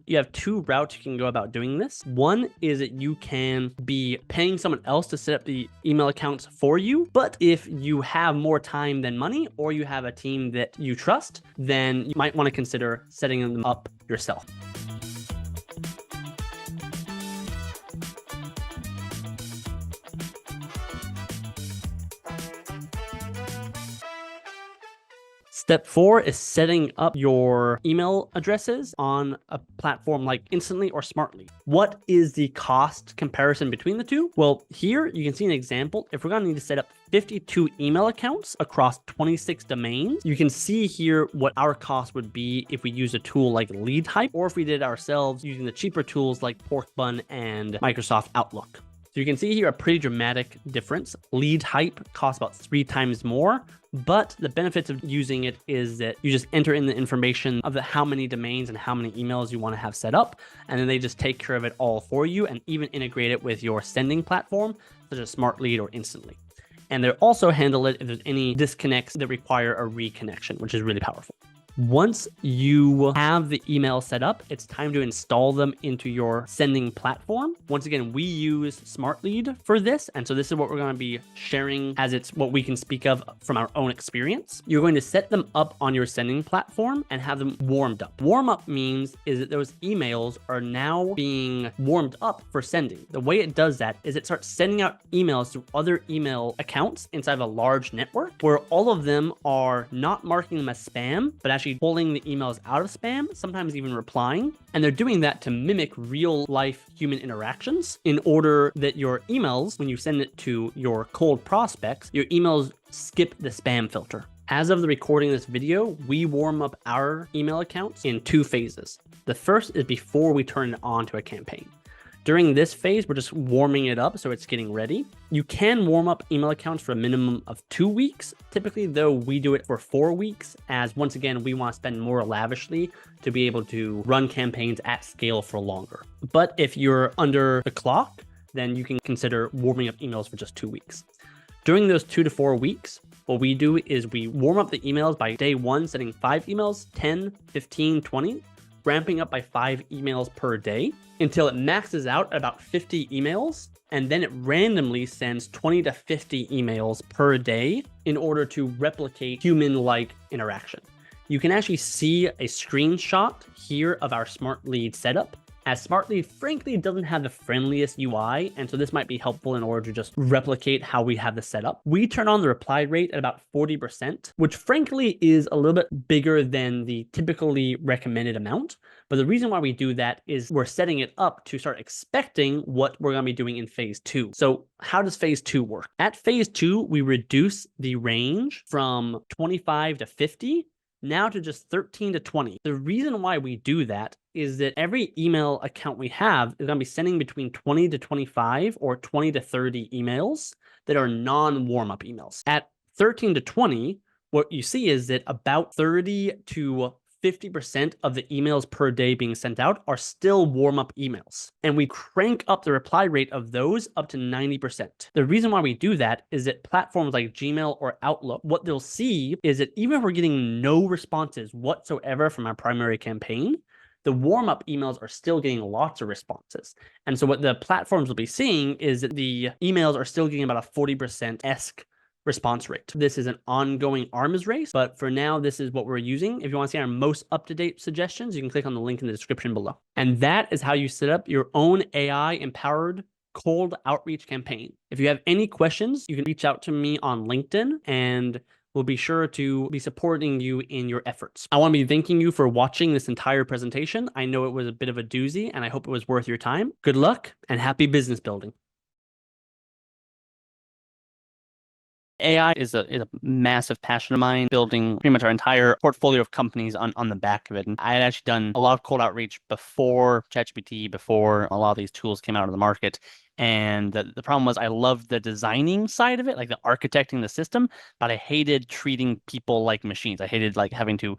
You have two routes you can go about doing this. One is that you can be paying someone else to set up the email accounts for you. But if you have more time than money, or you have a team that you trust, then you might want to consider setting them up yourself. Step 4 is setting up your email addresses on a platform like Instantly or Smartlead. What is the cost comparison between the two? Well, here you can see an example. If we're going to need to set up 52 email accounts across 26 domains, you can see here what our cost would be if we use a tool like LeadHype, or if we did it ourselves using the cheaper tools like Porkbun and Microsoft Outlook. So you can see here a pretty dramatic difference. LeadHype costs about 3 times more, but the benefits of using it is that you just enter in the information of how many domains and how many emails you want to have set up, and then they just take care of it all for you and even integrate it with your sending platform, such as Smartlead or Instantly. And they also handle it if there's any disconnects that require a reconnection, which is really powerful. Once you have the email set up, it's time to install them into your sending platform. Once again, we use Smartlead for this. And so this is what we're going to be sharing as it's what we can speak of from our own experience. You're going to set them up on your sending platform and have them warmed up. Warm up means is that those emails are now being warmed up for sending. The way it does that is it starts sending out emails to other email accounts inside of a large network where all of them are not marking them as spam, but actually pulling the emails out of spam, sometimes even replying. And they're doing that to mimic real life human interactions in order that your emails, when you send it to your cold prospects, your emails skip the spam filter. As of the recording of this video, we warm up our email accounts in 2 phases. The first is before we turn it on to a campaign. During this phase, we're just warming it up so it's getting ready. You can warm up email accounts for a minimum of 2 weeks. Typically, though, we do it for 4 weeks, as once again, we want to spend more lavishly to be able to run campaigns at scale for longer. But if you're under the clock, then you can consider warming up emails for just 2 weeks. During those 2 to 4 weeks, what we do is we warm up the emails by day 1, setting 5 emails, 10, 15, 20, ramping up by 5 emails per day until it maxes out at about 50 emails. And then it randomly sends 20 to 50 emails per day in order to replicate human-like interaction. You can actually see a screenshot here of our Smartlead setup, as Smartlead frankly doesn't have the friendliest UI, and so this might be helpful in order to just replicate how we have this set up. We turn on the reply rate at about 40%, which frankly is a little bit bigger than the typically recommended amount. But the reason why we do that is we're setting it up to start expecting what we're going to be doing in phase 2. So how does phase 2 work? At phase 2, we reduce the range from 25 to 50 now to just 13 to 20. The reason why we do that is that every email account we have is going to be sending between 20 to 25 or 20 to 30 emails that are non-warm-up emails. At 13 to 20, what you see is that about 30 to 50% of the emails per day being sent out are still warm-up emails. And we crank up the reply rate of those up to 90%. The reason why we do that is that platforms like Gmail or Outlook, what they'll see is that even if we're getting no responses whatsoever from our primary campaign, the warm-up emails are still getting lots of responses. And so what the platforms will be seeing is that the emails are still getting about a 40%-esque response rate. This is an ongoing arms race, but for now, this is what we're using. If you want to see our most up-to-date suggestions, you can click on the link in the description below. And that is how you set up your own AI-empowered cold outreach campaign. If you have any questions, you can reach out to me on LinkedIn, and we'll be sure to be supporting you in your efforts. I want to be thanking you for watching this entire presentation. I know it was a bit of a doozy, and I hope it was worth your time. Good luck and happy business building. AI is a massive passion of mine, building pretty much our entire portfolio of companies on the back of it. And I had actually done a lot of cold outreach before ChatGPT, before a lot of these tools came out of the market. And the problem was I loved the designing side of it, like the architecting the system, but I hated treating people like machines. I hated like having to